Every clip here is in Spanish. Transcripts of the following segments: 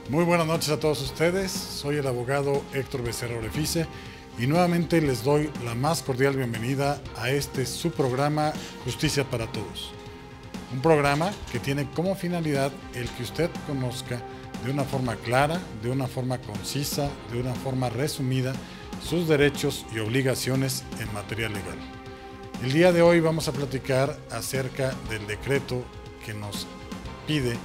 Muy buenas noches a todos ustedes, soy el abogado Héctor Becerra Orefice y nuevamente les doy la más cordial bienvenida a su programa Justicia para Todos. Un programa que tiene como finalidad el que usted conozca de una forma clara, de una forma concisa, de una forma resumida, sus derechos y obligaciones en materia legal. El día de hoy vamos a platicar acerca del decreto que nos pide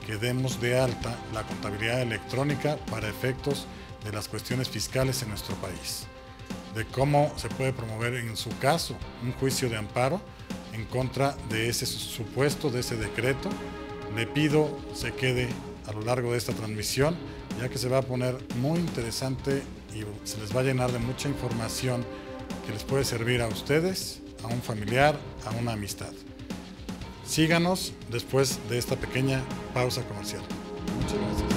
que demos de alta la contabilidad electrónica para efectos de las cuestiones fiscales en nuestro país, de cómo se puede promover en su caso un juicio de amparo en contra de ese supuesto, de ese decreto. Le pido se quede a lo largo de esta transmisión, ya que se va a poner muy interesante y se les va a llenar de mucha información que les puede servir a ustedes, a un familiar, a una amistad. Síganos después de esta pequeña pausa comercial. Muchas gracias.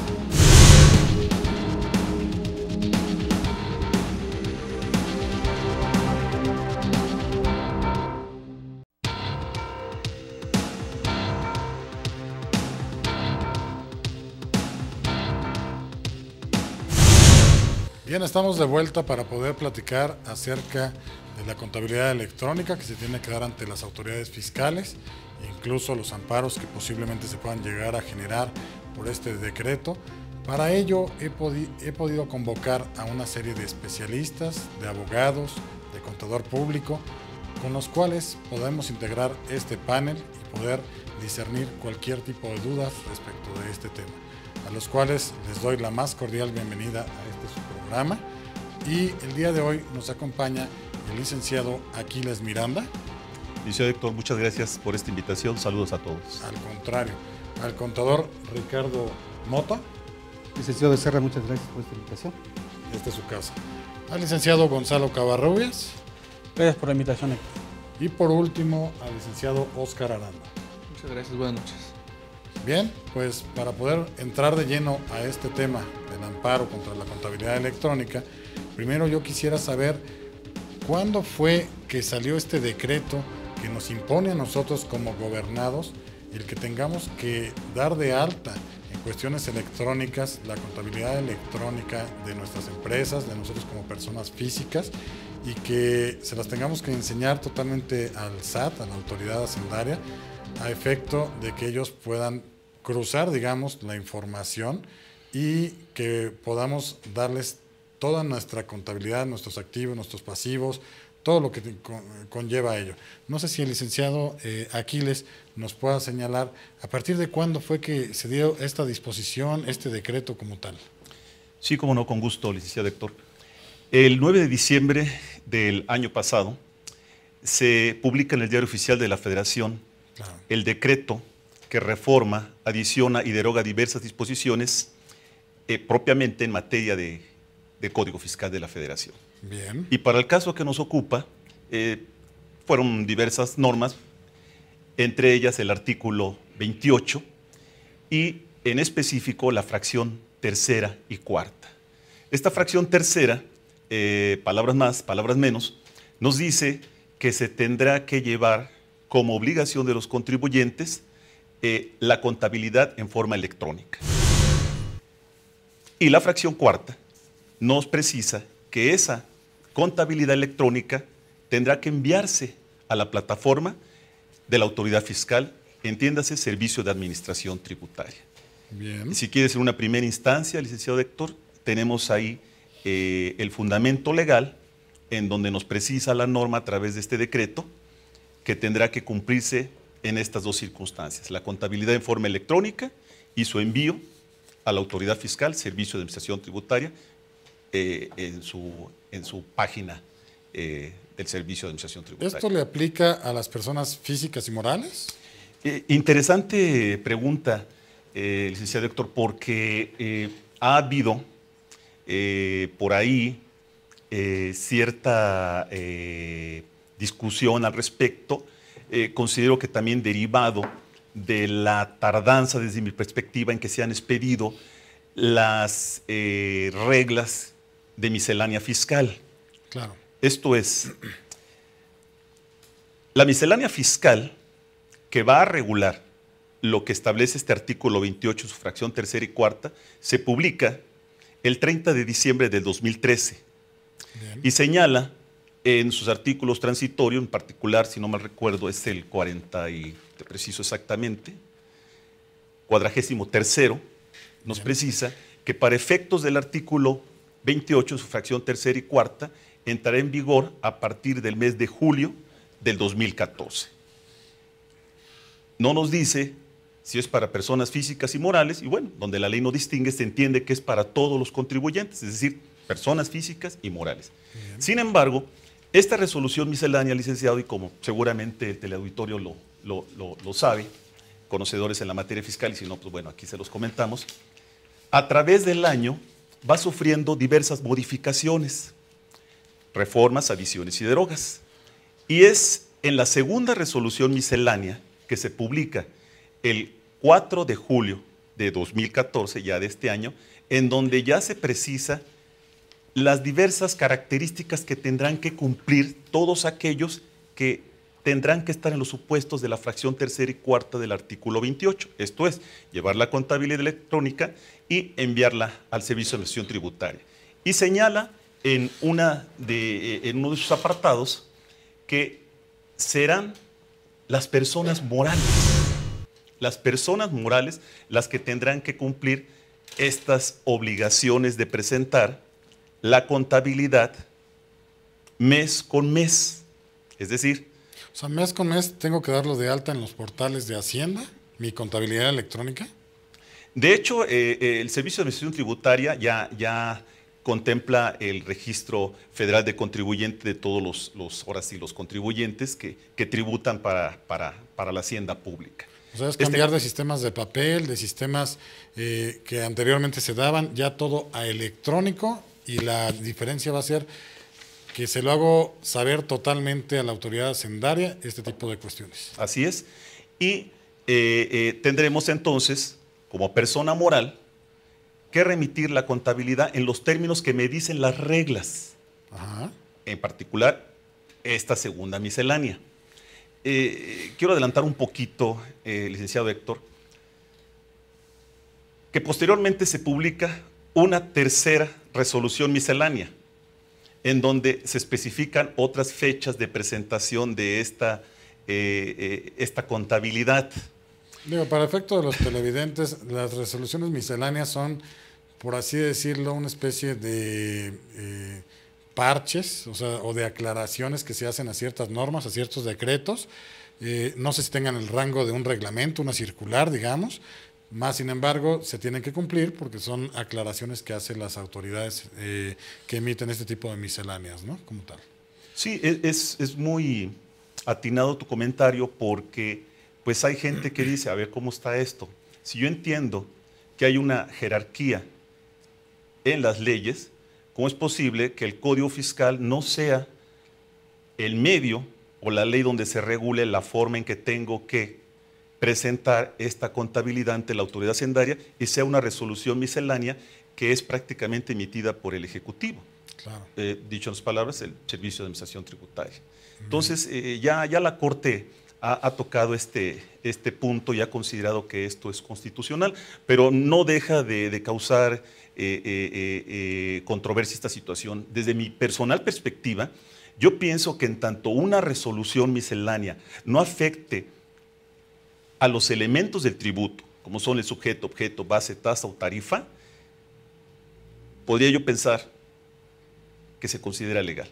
Bien, estamos de vuelta para poder platicar acerca de la contabilidad electrónica que se tiene que dar ante las autoridades fiscales, incluso los amparos que posiblemente se puedan llegar a generar por este decreto. Para ello he podido convocar a una serie de especialistas, de abogados, de contador público, con los cuales podemos integrar este panel y poder discernir cualquier tipo de dudas respecto de este tema, a los cuales les doy la más cordial bienvenida a su programa. Y el día de hoy nos acompaña el licenciado Aquiles Miranda. Licenciado Héctor, muchas gracias por esta invitación. Saludos a todos. Al contrario, al contador Ricardo Mota. Licenciado Becerra, muchas gracias por esta invitación. Esta es su casa. Al licenciado Gonzalo Cavarrubias. Gracias por la invitación, Héctor. Y por último, al licenciado Óscar Aranda. Muchas gracias, buenas noches. Bien, pues para poder entrar de lleno a este tema del amparo contra la contabilidad electrónica, primero yo quisiera saber cuándo fue que salió este decreto que nos impone a nosotros como gobernados el que tengamos que dar de alta en cuestiones electrónicas la contabilidad electrónica de nuestras empresas, de nosotros como personas físicas, y que se las tengamos que enseñar totalmente al SAT, a la autoridad hacendaria, a efecto de que ellos puedan cruzar, digamos, la información y que podamos darles toda nuestra contabilidad, nuestros activos, nuestros pasivos, todo lo que conlleva a ello. No sé si el licenciado Aquiles nos pueda señalar a partir de cuándo fue que se dio esta disposición, este decreto como tal. Sí, como no, con gusto, licenciado Héctor. El 9 de diciembre del año pasado se publica en el Diario Oficial de la Federación el decreto que reforma, adiciona y deroga diversas disposiciones propiamente en materia de Código Fiscal de la Federación. Bien. Y para el caso que nos ocupa, fueron diversas normas, entre ellas el artículo 28 y en específico la fracción tercera y cuarta. Esta fracción tercera, palabras más, palabras menos, nos dice que se tendrá que llevar como obligación de los contribuyentes la contabilidad en forma electrónica. Y la fracción cuarta nos precisa que esa contabilidad electrónica tendrá que enviarse a la plataforma de la autoridad fiscal, entiéndase Servicio de Administración Tributaria. Bien. Y si quieres en una primera instancia, licenciado Héctor, tenemos ahí el fundamento legal en donde nos precisa la norma a través de este decreto que tendrá que cumplirse en estas dos circunstancias, la contabilidad en forma electrónica y su envío a la autoridad fiscal, Servicio de Administración Tributaria, en su página del Servicio de Administración Tributaria. ¿Esto le aplica a las personas físicas y morales? Interesante pregunta, licenciado Héctor, porque ha habido por ahí cierta discusión al respecto. Considero que también derivado de la tardanza, desde mi perspectiva, en que se han expedido las reglas de miscelánea fiscal. Claro. Esto es, la miscelánea fiscal que va a regular lo que establece este artículo 28, su fracción tercera y cuarta, se publica el 30 de diciembre del 2013. Bien. Y señala en sus artículos transitorios, en particular, si no mal recuerdo, es el 40 y te preciso exactamente, 43º, nos precisa que para efectos del artículo 28, su fracción tercera y cuarta, entrará en vigor a partir del mes de julio del 2014. No nos dice si es para personas físicas y morales, y bueno, donde la ley no distingue, se entiende que es para todos los contribuyentes, es decir, personas físicas y morales. Bien. Sin embargo, esta resolución miscelánea, licenciado, y como seguramente el teleauditorio lo sabe, conocedores en la materia fiscal, y si no, pues bueno, aquí se los comentamos, a través del año va sufriendo diversas modificaciones, reformas, adiciones y derogas. Y es en la segunda resolución miscelánea que se publica el 4 de julio de 2014, ya de este año, en donde ya se precisa las diversas características que tendrán que cumplir todos aquellos que tendrán que estar en los supuestos de la fracción tercera y cuarta del artículo 28. Esto es, llevar la contabilidad electrónica y enviarla al Servicio de Administración Tributaria. Y señala en uno de sus apartados que serán las personas morales las que tendrán que cumplir estas obligaciones de presentar la contabilidad mes con mes. Es decir, O sea, mes con mes tengo que darlo de alta en los portales de Hacienda, mi contabilidad electrónica. de hecho, el Servicio de Administración Tributaria ya contempla el registro federal de contribuyentes de todos los contribuyentes que tributan para la hacienda pública. O sea, es cambiar de sistemas de papel, de sistemas que anteriormente se daban, ya todo a electrónico, y la diferencia va a ser que se lo hago saber totalmente a la autoridad hacendaria este tipo de cuestiones. Así es. Y tendremos entonces, como persona moral, que remitir la contabilidad en los términos que me dicen las reglas, Ajá. en particular esta segunda miscelánea. Quiero adelantar un poquito, licenciado Héctor, que posteriormente se publica una tercera resolución miscelánea, en donde se especifican otras fechas de presentación de esta contabilidad. Digo, para efecto de los televidentes, las resoluciones misceláneas son, por así decirlo, una especie de parches, o de aclaraciones que se hacen a ciertas normas, a ciertos decretos. No sé si tengan el rango de un reglamento, una circular, digamos, más sin embargo se tienen que cumplir porque son aclaraciones que hacen las autoridades que emiten este tipo de misceláneas, ¿no? Como tal. Sí, es muy atinado tu comentario, porque pues hay gente que dice, a ver, ¿cómo está esto? Si yo entiendo que hay una jerarquía en las leyes, ¿cómo es posible que el Código Fiscal no sea el medio o la ley donde se regule la forma en que tengo que presentar esta contabilidad ante la autoridad hacendaria y sea una resolución miscelánea que es prácticamente emitida por el Ejecutivo? Claro. Dicho en las palabras, el Servicio de Administración Tributaria. Entonces, ya la Corte ha tocado este punto y ha considerado que esto es constitucional, pero no deja de causar controversia esta situación. Desde mi personal perspectiva, yo pienso que en tanto una resolución miscelánea no afecte a los elementos del tributo, como son el sujeto, objeto, base, tasa o tarifa, podría yo pensar que se considera legal.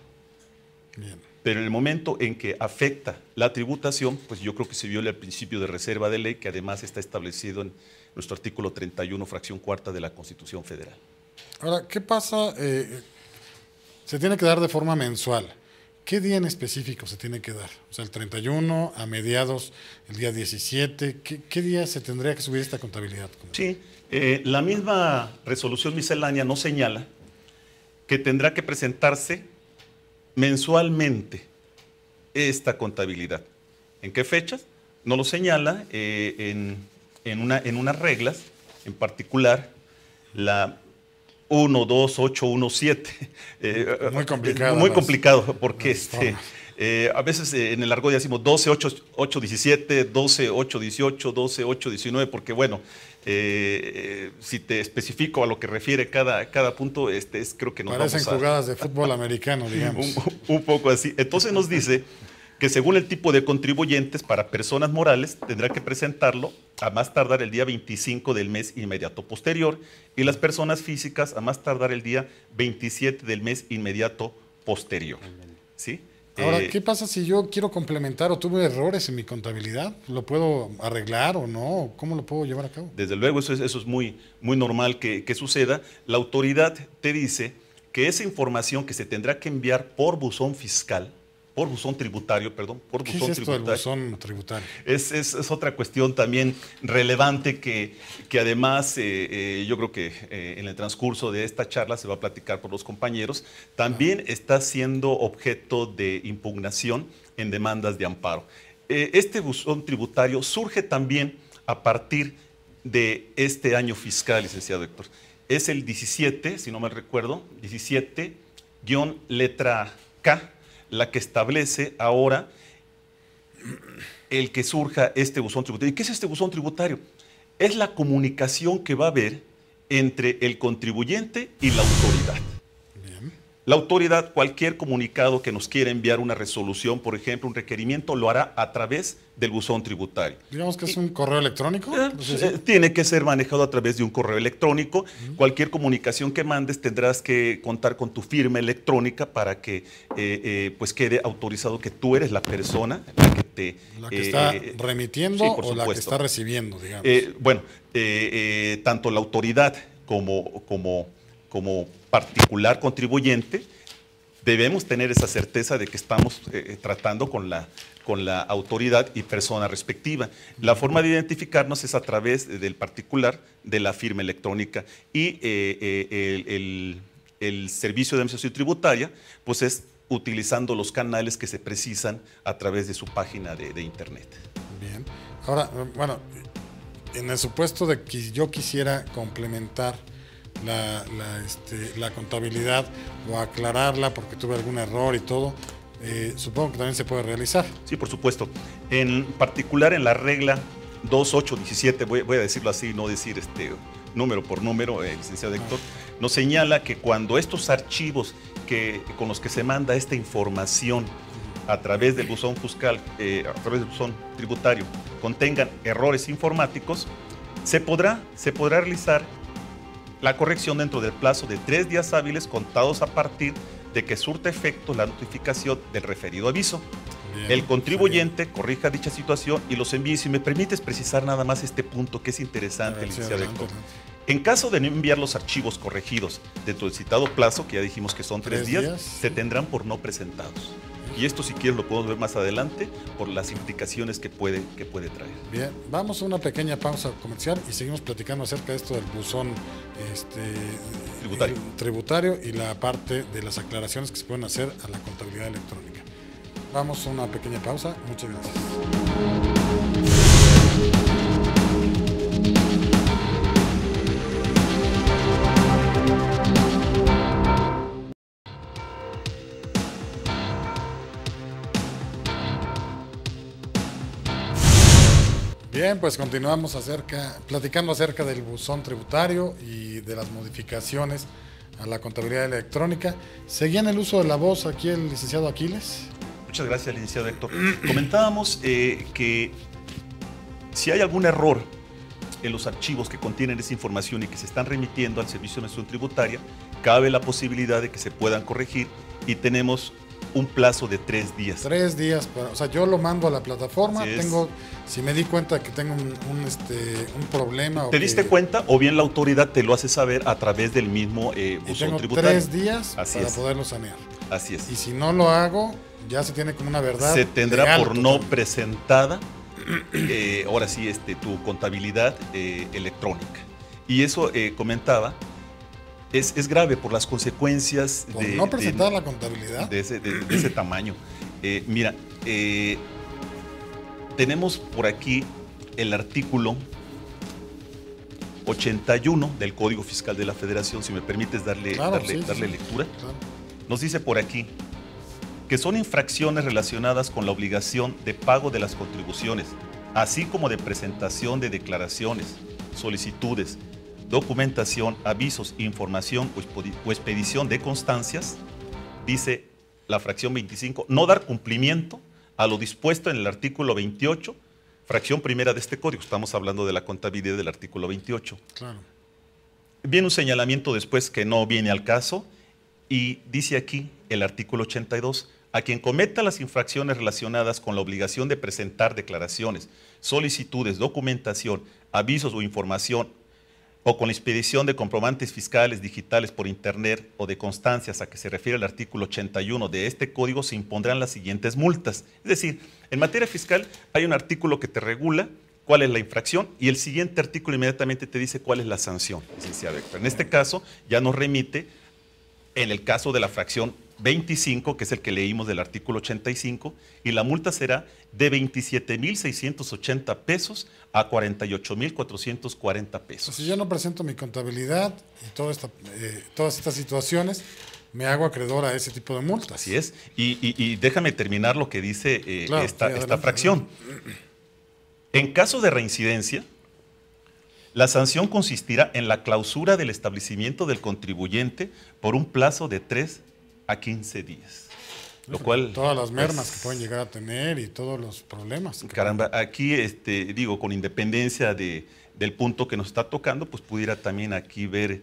Bien. Pero en el momento en que afecta la tributación, pues yo creo que se viola el principio de reserva de ley, que además está establecido en nuestro artículo 31, fracción cuarta de la Constitución Federal. Ahora, ¿qué pasa? Se tiene que dar de forma mensual. ¿Qué día en específico se tiene que dar? O sea, el 31, a mediados, el día 17. ¿Qué día se tendría que subir esta contabilidad? Sí, la misma resolución miscelánea nos señala que tendrá que presentarse mensualmente esta contabilidad. ¿En qué fechas? No lo señala en unas reglas, en particular la 12817. Muy complicado. Muy complicado, porque A veces en el argot ya decimos 12, 8, 8, 17, 12, 8, 18, 12, 8, 19, porque bueno, si te especifico a lo que refiere cada punto, creo que nos parecen vamos a... jugadas de fútbol americano, digamos. un poco así. Entonces nos dice que según el tipo de contribuyentes para personas morales tendrá que presentarlo a más tardar el día 25 del mes inmediato posterior y las personas físicas a más tardar el día 27 del mes inmediato posterior. ¿Sí? Ahora, ¿qué pasa si yo quiero complementar o tuve errores en mi contabilidad? ¿Lo puedo arreglar o no? ¿Cómo lo puedo llevar a cabo? Desde luego, eso es muy normal que suceda. La autoridad te dice que esa información que se tendrá que enviar por buzón fiscal, por buzón tributario, perdón, por ¿Qué buzón es esto del tributario. buzón tributario? Es otra cuestión también relevante que además yo creo que en el transcurso de esta charla se va a platicar por los compañeros. También está siendo objeto de impugnación en demandas de amparo. Este buzón tributario surge también a partir de este año fiscal, licenciado Héctor. Es el 17, si no me recuerdo, 17-letra K, la que establece ahora el que surja este buzón tributario. ¿Y qué es este buzón tributario? Es la comunicación que va a haber entre el contribuyente y la autoridad. Bien. La autoridad, cualquier comunicado que nos quiera enviar una resolución, por ejemplo, un requerimiento, lo hará a través del buzón tributario. Digamos que es un correo electrónico. Tiene que ser manejado a través de un correo electrónico. Cualquier comunicación que mandes tendrás que contar con tu firma electrónica para que pues quede autorizado que tú eres la persona la que está remitiendo sí, por o la que supuesto. está recibiendo, digamos. Tanto la autoridad como particular contribuyente debemos tener esa certeza de que estamos tratando con la autoridad y persona respectiva. La forma de identificarnos es a través del particular de la firma electrónica y el servicio de administración tributaria pues es utilizando los canales que se precisan a través de su página de internet. Bien. Ahora, bueno, en el supuesto de que yo quisiera complementar la contabilidad o aclararla porque tuve algún error y todo, supongo que también se puede realizar. Sí, por supuesto. En particular en la regla 2817, voy a decirlo así, no decir número por número, licenciado Héctor, nos señala que cuando estos archivos con los que se manda esta información a través del buzón fiscal, a través del buzón tributario, contengan errores informáticos, se podrá realizar la corrección dentro del plazo de 3 días hábiles contados a partir de que surta efecto la notificación del referido aviso. Bien, el contribuyente corrija dicha situación y los envíe. Si me permites precisar nada más este punto que es interesante, licenciado Héctor. En caso de no enviar los archivos corregidos dentro del citado plazo, que ya dijimos que son 3 días, se tendrán por no presentados. Y esto, si quieres, lo podemos ver más adelante por las implicaciones que puede traer. Bien, vamos a una pequeña pausa comercial y seguimos platicando acerca de esto del buzón tributario y la parte de las aclaraciones que se pueden hacer a la contabilidad electrónica. Vamos a una pequeña pausa. Muchas gracias. Bien, pues continuamos platicando acerca del buzón tributario y de las modificaciones a la contabilidad electrónica. ¿Seguía en el uso de la voz aquí el licenciado Aquiles? Muchas gracias, licenciado Héctor. Comentábamos que si hay algún error en los archivos que contienen esa información y que se están remitiendo al Servicio de Administración Tributaria, cabe la posibilidad de que se puedan corregir y tenemos un plazo de 3 días. 3 días, o sea, yo lo mando a la plataforma, si me di cuenta que tengo un problema. ¿Te diste cuenta? O bien la autoridad te lo hace saber a través del mismo buzón tributario. 3 días para poderlo sanear. Así es. Y si no lo hago, ya se tiene como una verdad. Se tendrá por no presentada, ahora sí, tu contabilidad electrónica. Y eso comentaba. Es grave por las consecuencias por no presentar la contabilidad de ese tamaño. Mira, tenemos por aquí el artículo 81 del Código Fiscal de la Federación, si me permites darle lectura. Claro. Nos dice por aquí, que son infracciones relacionadas con la obligación de pago de las contribuciones, así como de presentación de declaraciones, solicitudes, documentación, avisos, información o expedición de constancias, dice la fracción 25, no dar cumplimiento a lo dispuesto en el artículo 28, fracción primera de este código. Estamos hablando de la contabilidad del artículo 28. Claro. Viene un señalamiento después que no viene al caso y dice aquí el artículo 82, a quien cometa las infracciones relacionadas con la obligación de presentar declaraciones, solicitudes, documentación, avisos o información o con la expedición de comprobantes fiscales digitales por internet o de constancias a que se refiere el artículo 81 de este código, se impondrán las siguientes multas. Es decir, en materia fiscal hay un artículo que te regula cuál es la infracción y el siguiente artículo inmediatamente te dice cuál es la sanción, licenciado Héctor. En este caso ya nos remite, en el caso de la fracción 25, que es el que leímos del artículo 85, y la multa será de 27,680 pesos a 48,440 pesos. Si yo no presento mi contabilidad y todas estas situaciones, me hago acreedor a ese tipo de multas. Así es. Y déjame terminar lo que dice Claro, esta fracción. En caso de reincidencia, la sanción consistirá en la clausura del establecimiento del contribuyente por un plazo de 3 a 15 días. Lo cual, todas las mermas pues, que pueden llegar a tener y todos los problemas. Caramba, aquí digo, con independencia del punto que nos está tocando, pues pudiera también aquí ver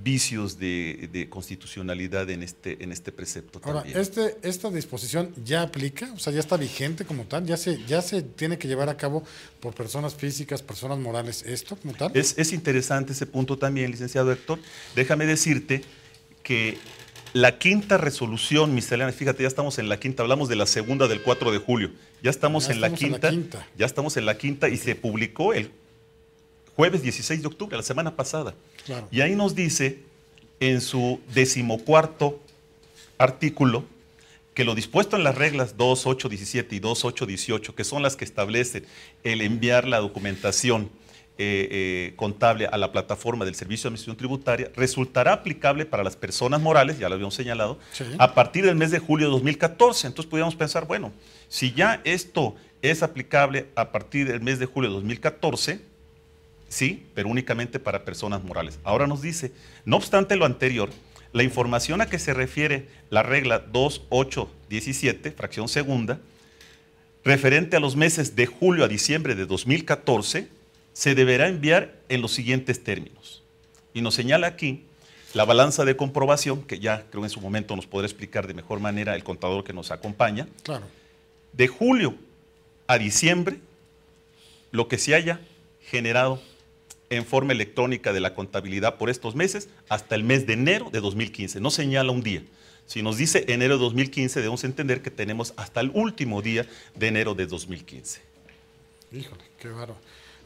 vicios de constitucionalidad en este precepto. Ahora, también. ¿esta disposición ya aplica? O sea, ya está vigente como tal, ya se tiene que llevar a cabo por personas físicas, personas morales, esto como tal. Es interesante ese punto también, licenciado Héctor. Déjame decirte que la quinta resolución miscelánea, fíjate, ya estamos en la quinta, hablamos de la segunda del 4 de julio, ya estamos en la quinta, ya estamos en la quinta y se publicó el jueves 16 de octubre, la semana pasada. Claro. Y ahí nos dice en su 14º artículo que lo dispuesto en las reglas 2.8.17 y 2.8.18, que son las que establecen el enviar la documentación contable a la plataforma del Servicio de Administración Tributaria, resultará aplicable para las personas morales, ya lo habíamos señalado, sí, a partir del mes de julio de 2014. Entonces podríamos pensar, bueno, si ya esto es aplicable a partir del mes de julio de 2014, sí, pero únicamente para personas morales. Ahora nos dice, no obstante lo anterior, la información a que se refiere la regla 2.8.17, fracción segunda, referente a los meses de julio a diciembre de 2014, se deberá enviar en los siguientes términos. Y nos señala aquí la balanza de comprobación, que ya creo en su momento nos podrá explicar de mejor manera el contador que nos acompaña. Claro. De julio a diciembre, lo que se haya generado en forma electrónica de la contabilidad por estos meses hasta el mes de enero de 2015. No señala un día. Si nos dice enero de 2015, debemos entender que tenemos hasta el último día de enero de 2015. Híjole, qué bárbaro.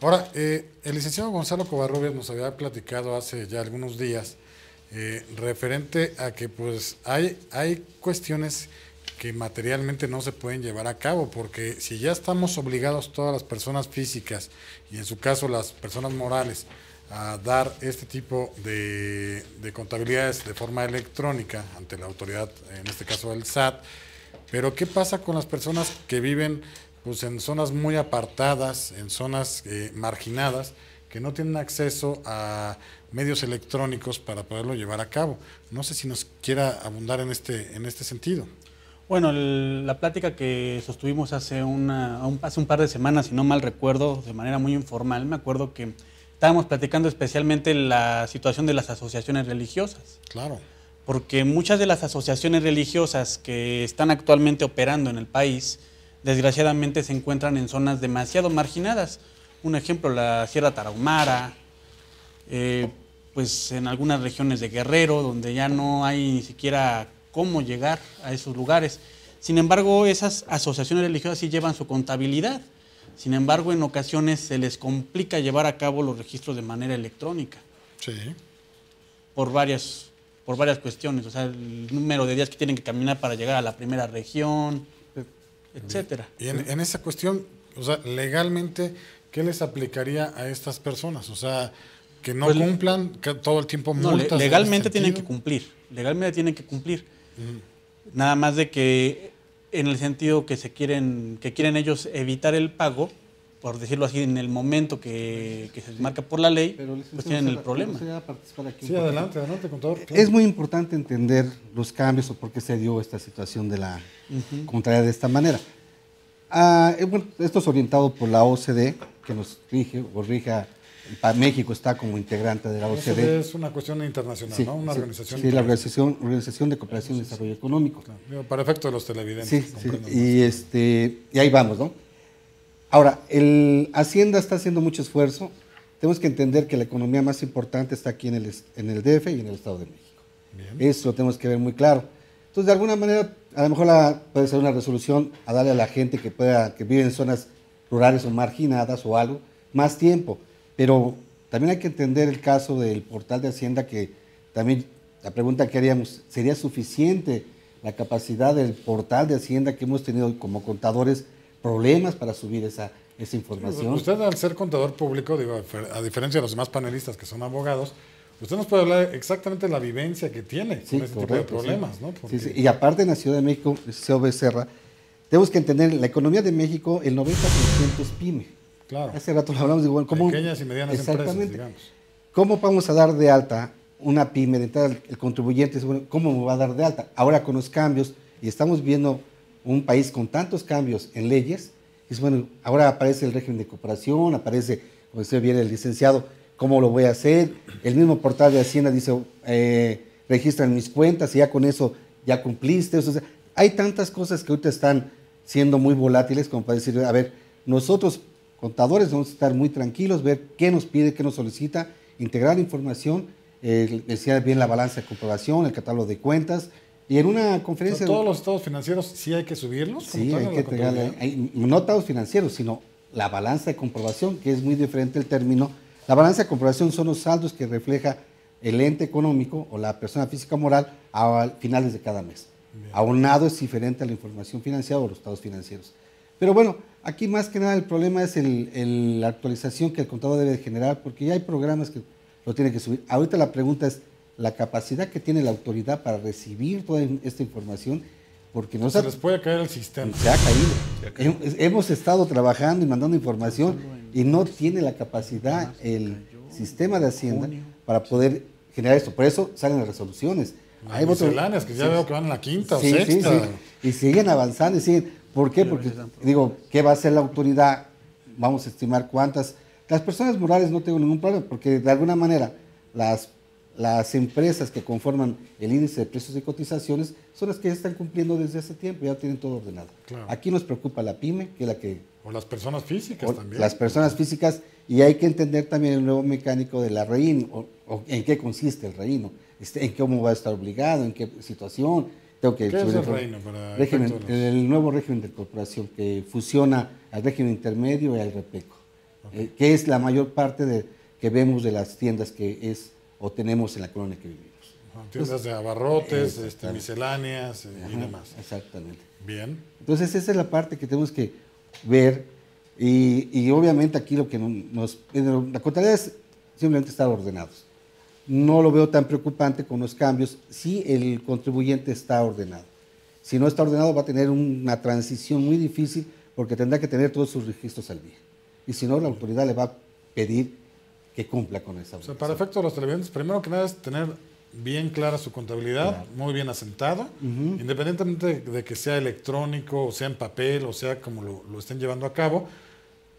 Ahora, el licenciado Gonzalo Covarrubias nos había platicado hace ya algunos días referente a que pues hay cuestiones que materialmente no se pueden llevar a cabo, porque si ya estamos obligados todas las personas físicas y en su caso las personas morales a dar este tipo de contabilidades de forma electrónica ante la autoridad, en este caso el SAT, pero ¿qué pasa con las personas que viven pues en zonas muy apartadas, en zonas marginadas, que no tienen acceso a medios electrónicos para poderlo llevar a cabo? No sé si nos quiera abundar en este sentido. Bueno, la plática que sostuvimos hace un par de semanas, si no mal recuerdo, de manera muy informal, me acuerdo que estábamos platicando especialmente la situación de las asociaciones religiosas. Claro. Porque muchas de las asociaciones religiosas que están actualmente operando en el país, desgraciadamente se encuentran en zonas demasiado marginadas. Un ejemplo, la Sierra Tarahumara, pues en algunas regiones de Guerrero, donde ya no hay ni siquiera cómo llegar a esos lugares. Sin embargo, esas asociaciones religiosas sí llevan su contabilidad. Sin embargo, en ocasiones se les complica llevar a cabo los registros de manera electrónica. Sí. Por varias cuestiones. O sea, el número de días que tienen que caminar para llegar a la primera región, etcétera. Y en esa cuestión, o sea, legalmente, ¿qué les aplicaría a estas personas? O sea, que no pues, cumplan que todo el tiempo multas. Legalmente tienen que cumplir. Legalmente tienen que cumplir. Nada más de que en el sentido que quieren ellos evitar el pago, por decirlo así, en el momento que se marca por la ley, pues tienen el problema. Sí, adelante, contador. Es muy importante entender los cambios o por qué se dio esta situación de la contabilidad de esta manera. Bueno, esto es orientado por la OCDE, que nos rige. México está como integrante de la OCDE. Es una cuestión internacional, ¿no? Una organización. Sí, la Organización de Cooperación y Desarrollo Económico. Claro, para efecto de los televidentes. Y ahí vamos, ¿no? Ahora, Hacienda está haciendo mucho esfuerzo. Tenemos que entender que la economía más importante está aquí en el DF y en el Estado de México. Bien. Eso lo tenemos que ver muy claro. Entonces, de alguna manera, a lo mejor puede ser una resolución a darle a la gente que vive en zonas rurales o marginadas o algo, más tiempo. Pero también hay que entender el caso del portal de Hacienda, que también la pregunta que haríamos, ¿sería suficiente la capacidad del portal de Hacienda que hemos tenido como contadores problemas para subir esa información? Usted, al ser contador público, digo, a diferencia de los demás panelistas que son abogados, usted nos puede hablar exactamente de la vivencia que tiene con este tipo de problemas, ¿no? Porque... Sí. Y aparte en la Ciudad de México, CEO Becerra, tenemos que entender, la economía de México, el 90% es PYME. Claro. Hace rato lo hablamos, igual, ¿cómo? Pequeñas y medianas empresas, digamos. ¿Cómo vamos a dar de alta una PYME? De entrada, el contribuyente dice, bueno, ¿cómo me va a dar de alta? Ahora con los cambios, y estamos viendo un país con tantos cambios en leyes, es bueno, ahora aparece el régimen de cooperación, aparece, como decía bien el licenciado, ¿cómo lo voy a hacer? El mismo portal de Hacienda dice, registran mis cuentas y ya con eso ya cumpliste. O sea, hay tantas cosas que ahorita están siendo muy volátiles como para decir, a ver, nosotros contadores vamos a estar muy tranquilos, ver qué nos pide, qué nos solicita, integrar información, decía bien la balanza de comprobación, el catálogo de cuentas, y en una conferencia... ¿Todos los estados financieros sí hay que subirlos? Sí, hay que entregarle, no estados financieros, sino la balanza de comprobación, que es muy diferente el término. La balanza de comprobación son los saldos que refleja el ente económico o la persona física o moral a finales de cada mes. Bien. Aunado es diferente a la información financiera o los estados financieros. Pero bueno, aquí más que nada el problema es la actualización que el contador debe generar, porque ya hay programas que lo tienen que subir. Ahorita la pregunta es la capacidad que tiene la autoridad para recibir toda esta información, porque no se les puede caer el sistema. Se ha caído. Hemos estado trabajando y mandando información y no tiene la capacidad el sistema de Hacienda para poder generar esto. Por eso salen las resoluciones. Hay misceláneas que ya veo que van en la quinta o sexta. Y siguen avanzando y siguen. ¿Por qué? Porque, digo, ¿qué va a hacer la autoridad? Vamos a estimar cuántas. Las personas morales no tengo ningún problema, porque de alguna manera las empresas que conforman el índice de precios y cotizaciones son las que ya están cumpliendo desde hace tiempo, ya tienen todo ordenado. Claro. Aquí nos preocupa la PYME, que es la que... O las personas físicas también. Las personas físicas, y hay que entender también el nuevo mecánico de la REIN, o en qué consiste el REIN, en cómo va a estar obligado, en qué situación... ¿Qué es el régimen? El nuevo régimen de corporación que fusiona al régimen intermedio y al REPECO, que es la mayor parte que vemos de las tiendas que tenemos en la colonia que vivimos. Tiendas de abarrotes, misceláneas y demás. Exactamente. Bien. Entonces esa es la parte que tenemos que ver y obviamente aquí lo que la contabilidad es simplemente estar ordenados. No lo veo tan preocupante con los cambios si el contribuyente está ordenado. Si no está ordenado va a tener una transición muy difícil porque tendrá que tener todos sus registros al día. Y si no, la autoridad le va a pedir que cumpla con esa obligación. O sea, para efecto de los televidentes, primero que nada es tener bien clara su contabilidad, claro, muy bien asentada, independientemente de que sea electrónico, o sea en papel, o sea como lo estén llevando a cabo.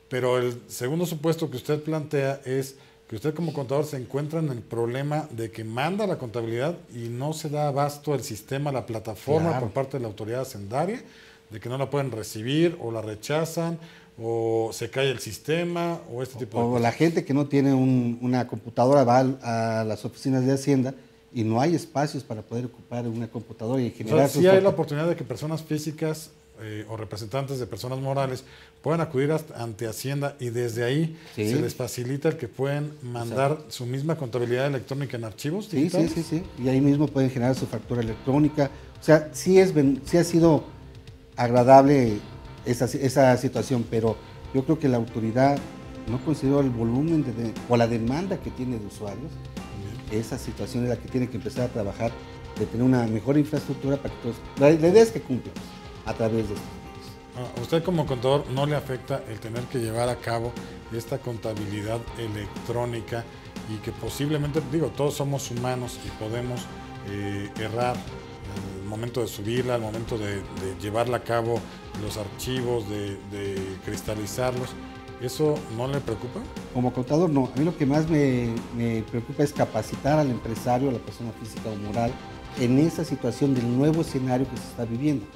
Pero el segundo supuesto que usted plantea es que usted como contador se encuentra en el problema de que manda la contabilidad y no se da abasto el sistema, la plataforma, claro, por parte de la autoridad hacendaria, de que no la pueden recibir o la rechazan o se cae el sistema o este tipo de cosas. O la gente que no tiene una computadora va a las oficinas de Hacienda y no hay espacios para poder ocupar una computadora y generar... O sea, sí hay la oportunidad de que personas físicas o representantes de personas morales puedan acudir ante Hacienda y desde ahí se les facilita el que pueden mandar su misma contabilidad electrónica en archivos digitales. Sí. Y ahí mismo pueden generar su factura electrónica. O sea, sí ha sido agradable esa situación, pero yo creo que la autoridad no consideró el volumen o la demanda que tiene de usuarios. Esa situación es la que tiene que empezar a trabajar, de tener una mejor infraestructura para que todos... La idea es que cumplan. a través de estos medios. ¿A usted como contador no le afecta el tener que llevar a cabo esta contabilidad electrónica y que posiblemente, digo, todos somos humanos y podemos errar al momento de subirla, al momento de llevarla a cabo, los archivos, de cristalizarlos? ¿Eso no le preocupa? Como contador, no. A mí lo que más me preocupa es capacitar al empresario, a la persona física o moral, en esa situación del nuevo escenario que se está viviendo.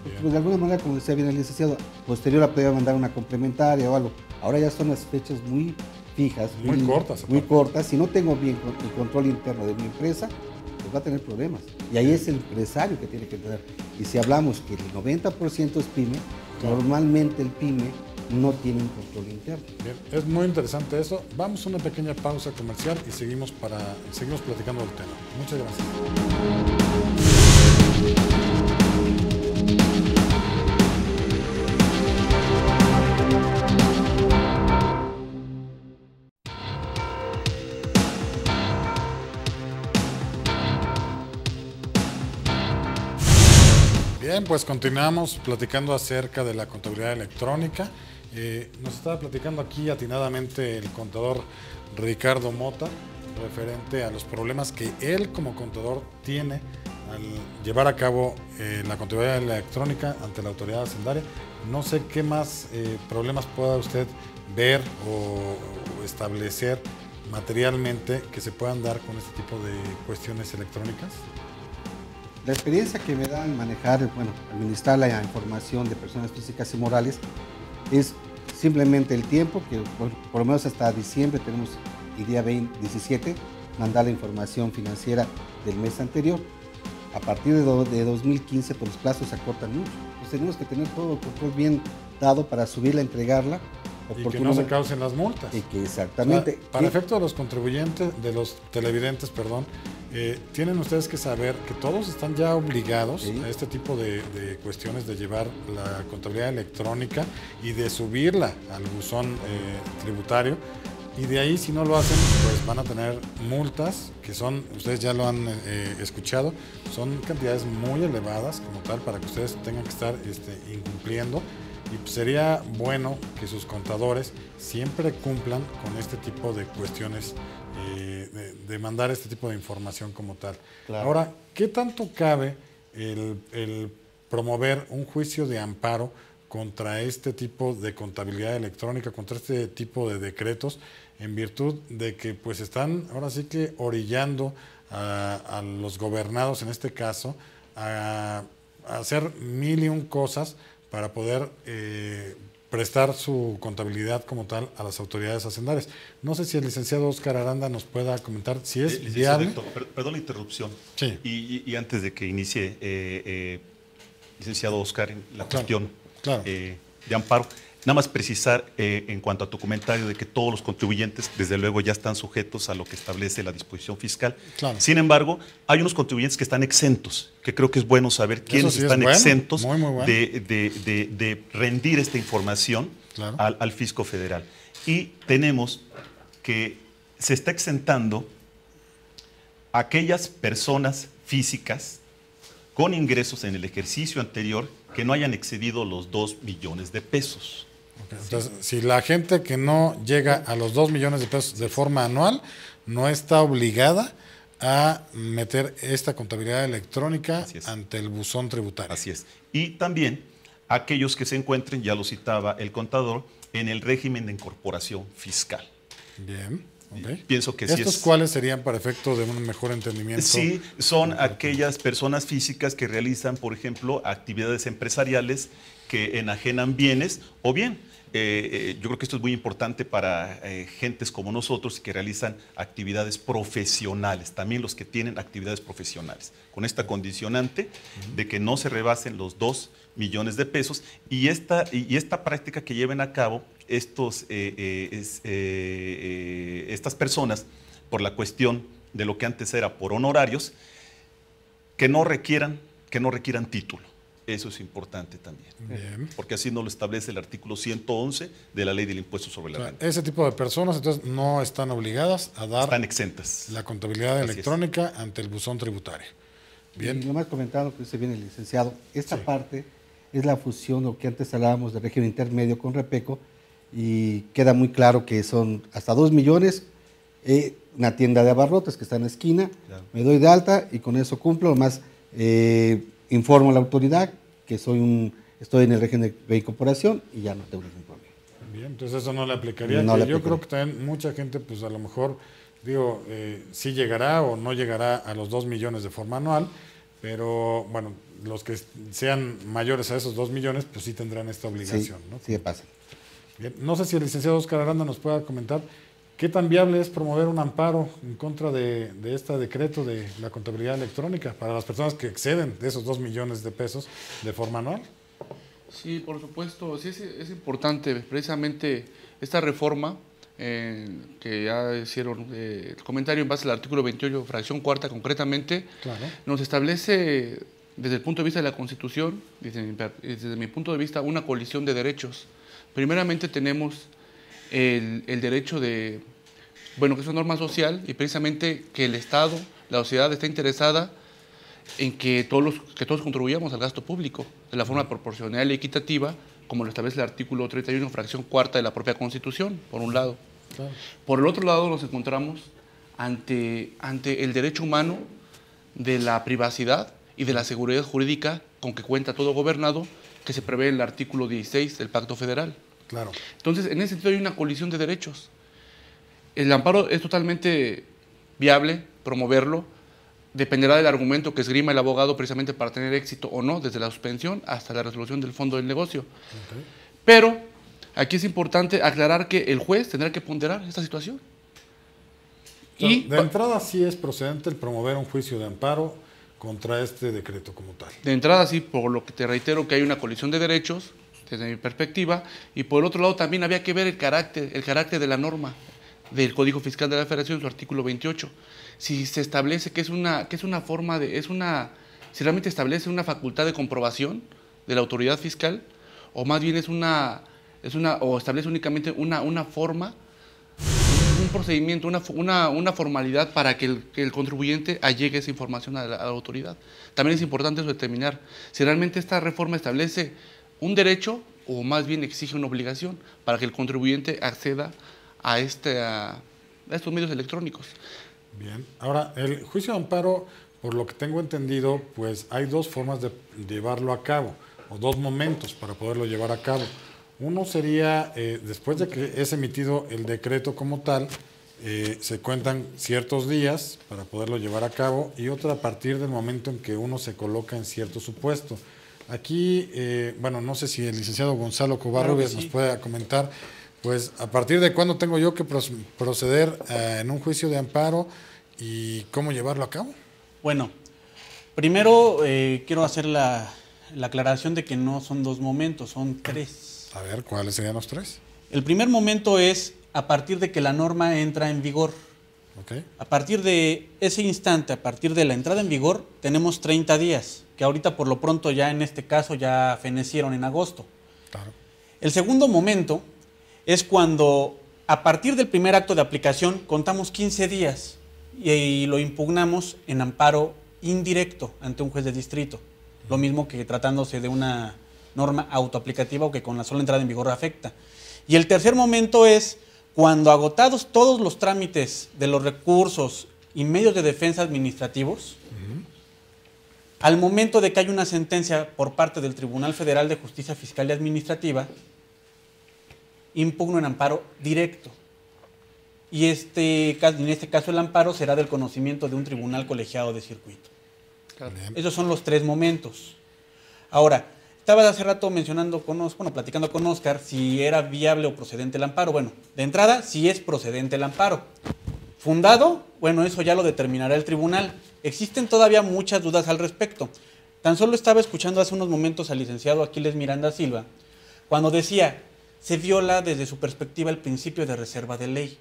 Porque, pues, de alguna manera, como decía bien el licenciado, posterior a poder mandar una complementaria o algo. Ahora ya son las fechas muy fijas, muy cortas. Muy cortas. Si no tengo bien el control interno de mi empresa, pues va a tener problemas. Y ahí es el empresario que tiene que tener. Y si hablamos que el 90% es pyme, normalmente el pyme no tiene un control interno. Bien, es muy interesante eso. Vamos a una pequeña pausa comercial y seguimos platicando del tema. Muchas gracias. Bien, pues continuamos platicando acerca de la contabilidad electrónica. Nos estaba platicando aquí atinadamente el contador Ricardo Mota referente a los problemas que él como contador tiene al llevar a cabo la contabilidad electrónica ante la autoridad hacendaria. No sé qué más problemas pueda usted ver o establecer materialmente que se puedan dar con este tipo de cuestiones electrónicas. La experiencia que me da en manejar, administrar la información de personas físicas y morales es simplemente el tiempo, que por lo menos hasta diciembre tenemos el día 17, mandar la información financiera del mes anterior. A partir de 2015, pues los plazos se acortan mucho. Pues tenemos que tener todo el control bien dado para subirla, entregarla. Y que no se causen las multas. Y que exactamente. O sea, para efecto de los contribuyentes, de los televidentes, perdón, tienen ustedes que saber que todos están ya obligados a este tipo de cuestiones de llevar la contabilidad electrónica y de subirla al buzón tributario. Y de ahí, si no lo hacen, pues van a tener multas que son, ustedes ya lo han escuchado, son cantidades muy elevadas como tal para que ustedes tengan que estar incumpliendo. Y pues sería bueno que sus contadores siempre cumplan con este tipo de cuestiones, de mandar este tipo de información como tal. Claro. Ahora, ¿qué tanto cabe el promover un juicio de amparo contra este tipo de contabilidad electrónica, contra este tipo de decretos, en virtud de que pues están ahora sí que orillando a los gobernados, en este caso, a hacer mil y un cosas para poder prestar su contabilidad como tal a las autoridades hacendarias? No sé si el licenciado Óscar Aranda nos pueda comentar si es viable. Héctor, perdón la interrupción. Sí. Y antes de que inicie, licenciado Óscar, la cuestión de amparo, nada más precisar en cuanto a tu comentario de que todos los contribuyentes, desde luego, ya están sujetos a lo que establece la disposición fiscal. Claro. Sin embargo, hay unos contribuyentes que están exentos, que creo que es bueno saber quiénes están exentos muy bueno. de rendir esta información al fisco federal. Y tenemos que se está exentando a aquellas personas físicas con ingresos en el ejercicio anterior que no hayan excedido los 2 millones de pesos. Okay. Entonces, si la gente que no llega a los 2 millones de pesos de forma anual, no está obligada a meter esta contabilidad electrónica ante el buzón tributario. Así es. Y también aquellos que se encuentren, ya lo citaba el contador, en el régimen de incorporación fiscal. Bien. Okay. Pienso que ¿Estos cuáles serían para efecto de un mejor entendimiento? Sí, son aquellas personas físicas que realizan, por ejemplo, actividades empresariales que enajenan bienes o bien, yo creo que esto es muy importante para gentes como nosotros que realizan actividades profesionales, también los que tienen actividades profesionales, con esta condicionante de que no se rebasen los 2 millones de pesos y esta práctica que lleven a cabo estas personas por la cuestión de lo que antes era por honorarios, que no requieran título. Eso es importante también. Bien. Porque así nos lo establece el artículo 111 de la Ley del Impuesto sobre la Renta. Ese tipo de personas entonces no están obligadas a dar están exentas la contabilidad electrónica ante el buzón tributario. Bien. Y nomás comentando que dice bien el licenciado, esta parte es la fusión, lo que antes hablábamos de régimen intermedio con Repeco, y queda muy claro que son hasta 2 millones, una tienda de abarrotes que está en la esquina, claro. Me doy de alta y con eso cumplo, además informo a la autoridad que estoy en el régimen de incorporación y ya no tengo ningún problema. Bien, entonces eso no le aplicaría. No le yo aplicaría. creo que también mucha gente, pues a lo mejor, digo, sí llegará o no llegará a los 2 millones de forma anual, pero bueno, los que sean mayores a esos 2 millones, pues sí tendrán esta obligación, sí, ¿no? Sí, pasa. Bien, no sé si el licenciado Óscar Aranda nos pueda comentar qué tan viable es promover un amparo en contra de este decreto de la contabilidad electrónica para las personas que exceden de esos 2 millones de pesos de forma anual. Sí, por supuesto, sí es importante precisamente esta reforma que ya hicieron el comentario en base al artículo 28, fracción cuarta concretamente, claro. Nos establece desde el punto de vista de la Constitución, desde mi punto de vista, una colisión de derechos. Primeramente tenemos el derecho de, bueno, que es una norma social y precisamente que el Estado, la sociedad está interesada en que todos contribuyamos al gasto público de la forma proporcional y equitativa, como lo establece el artículo 31, fracción cuarta de la propia Constitución, por un lado. Claro. Por el otro lado nos encontramos ante el derecho humano de la privacidad y de la seguridad jurídica con que cuenta todo gobernado, que se prevé en el artículo 16 del Pacto Federal. Claro. Entonces, en ese sentido hay una colisión de derechos. El amparo es totalmente viable, promoverlo, dependerá del argumento que esgrima el abogado precisamente para tener éxito o no, desde la suspensión hasta la resolución del fondo del negocio. Okay. Pero aquí es importante aclarar que el juez tendrá que ponderar esta situación. Y de entrada sí es procedente el promover un juicio de amparo contra este decreto como tal. De entrada sí, por lo que te reitero que hay una colisión de derechos, desde mi perspectiva, y por el otro lado también había que ver el carácter de la norma del Código Fiscal de la Federación, su artículo 28. Si se establece que es una forma de, si realmente establece una facultad de comprobación de la autoridad fiscal, o más bien o establece únicamente una forma, un procedimiento, una formalidad para que el contribuyente allegue esa información a la autoridad. También es importante eso determinar si realmente esta reforma establece un derecho o más bien exige una obligación para que el contribuyente acceda a estos medios electrónicos. Bien, ahora el juicio de amparo, por lo que tengo entendido, pues hay 2 formas de llevarlo a cabo, o 2 momentos para poderlo llevar a cabo. Uno sería, después de que es emitido el decreto como tal, se cuentan ciertos días para poderlo llevar a cabo, y otra a partir del momento en que uno se coloca en cierto supuesto. Aquí, bueno, no sé si el licenciado Gonzalo Covarrubias nos puede comentar, pues a partir de cuándo tengo yo que proceder en un juicio de amparo y cómo llevarlo a cabo. Bueno, primero quiero hacer la aclaración de que no son 2 momentos, son 3. A ver, ¿cuáles serían los 3? El primer momento es a partir de que la norma entra en vigor. Okay. A partir de ese instante, a partir de la entrada en vigor, tenemos 30 días, que ahorita por lo pronto ya en este caso ya fenecieron en agosto. Claro. El segundo momento es cuando a partir del primer acto de aplicación contamos 15 días y lo impugnamos en amparo indirecto ante un juez de distrito. Lo mismo que tratándose de una norma autoaplicativa o que con la sola entrada en vigor afecta. Y el tercer momento es cuando agotados todos los trámites de los recursos y medios de defensa administrativos, al momento de que hay una sentencia por parte del Tribunal Federal de Justicia Fiscal y Administrativa, impugno en amparo directo. Y en este caso el amparo será del conocimiento de un tribunal colegiado de circuito. Claro. Esos son los 3 momentos. Ahora, estaba hace rato platicando con Óscar si era viable o procedente el amparo. Bueno, de entrada, sí es procedente el amparo. Fundado, bueno, eso ya lo determinará el tribunal. Existen todavía muchas dudas al respecto. Tan solo estaba escuchando hace unos momentos al licenciado Aquiles Miranda Silva, cuando decía, se viola desde su perspectiva el principio de reserva de ley.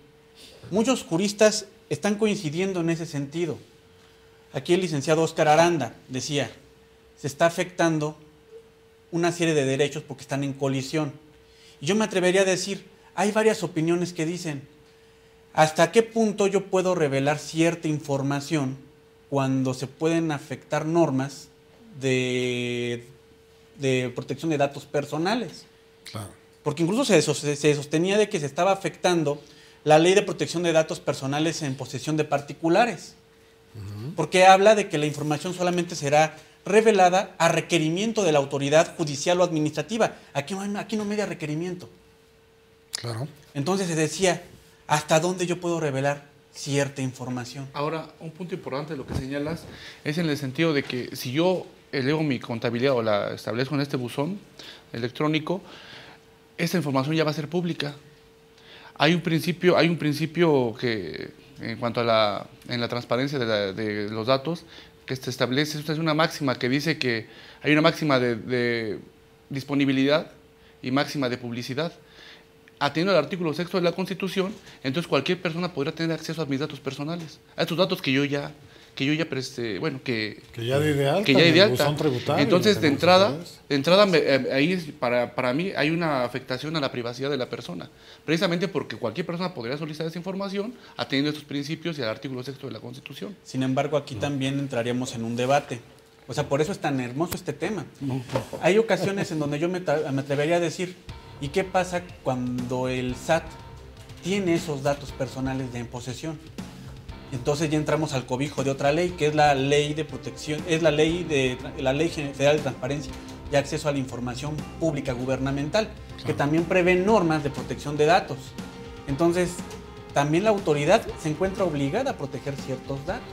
Muchos juristas están coincidiendo en ese sentido. Aquí el licenciado Óscar Aranda decía, se está afectando una serie de derechos porque están en colisión. Y yo me atrevería a decir, hay varias opiniones que dicen, ¿hasta qué punto yo puedo revelar cierta información cuando se pueden afectar normas de de protección de datos personales. Claro. Porque incluso se sostenía de que se estaba afectando la ley de protección de datos personales en posesión de particulares. Porque habla de que la información solamente será revelada a requerimiento de la autoridad judicial o administrativa. Aquí no media requerimiento. Claro. Entonces se decía, ¿hasta dónde yo puedo revelar cierta información? Ahora, un punto importante de lo que señalas es en el sentido de que si yo elevo mi contabilidad o la establezco en este buzón electrónico, esta información ya va a ser pública. Hay un principio que, en cuanto a la transparencia de los datos, que se establece, esta es una máxima que dice que hay una máxima de disponibilidad y máxima de publicidad. Atendiendo al artículo 6 de la Constitución, entonces cualquier persona podrá tener acceso a mis datos personales, a estos datos que yo ya presté, bueno, que ya di de alta. Que ya di de alta. Buzón tributario, entonces, de entrada ahí para mí hay una afectación a la privacidad de la persona, precisamente porque cualquier persona podría solicitar esa información atendiendo a estos principios y al artículo 6 de la Constitución. Sin embargo, aquí también entraríamos en un debate. O sea, por eso es tan hermoso este tema. Hay ocasiones en donde yo me atrevería a decir, ¿y qué pasa cuando el SAT tiene esos datos personales ya en posesión? Entonces ya entramos al cobijo de otra ley, que es la ley de protección, es la ley Federal de Transparencia y Acceso a la Información Pública Gubernamental, que también prevé normas de protección de datos. Entonces, también la autoridad se encuentra obligada a proteger ciertos datos.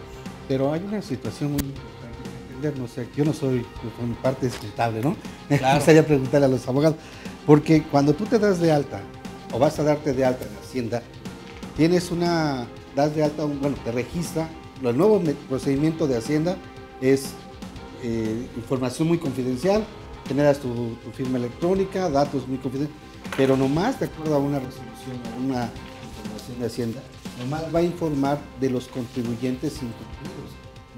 Pero hay una situación muy importante de entender, no sé, yo no soy, por mi parte es contable, ¿no? Claro. Me gustaría preguntarle a los abogados, porque cuando tú te das de alta, o vas a darte de alta en Hacienda, das de alta, te registra, el nuevo procedimiento de Hacienda es información muy confidencial, generas tu firma electrónica, datos muy confidenciales, pero nomás de acuerdo a una resolución o una información de Hacienda, nomás va a informar de los contribuyentes incumplidos,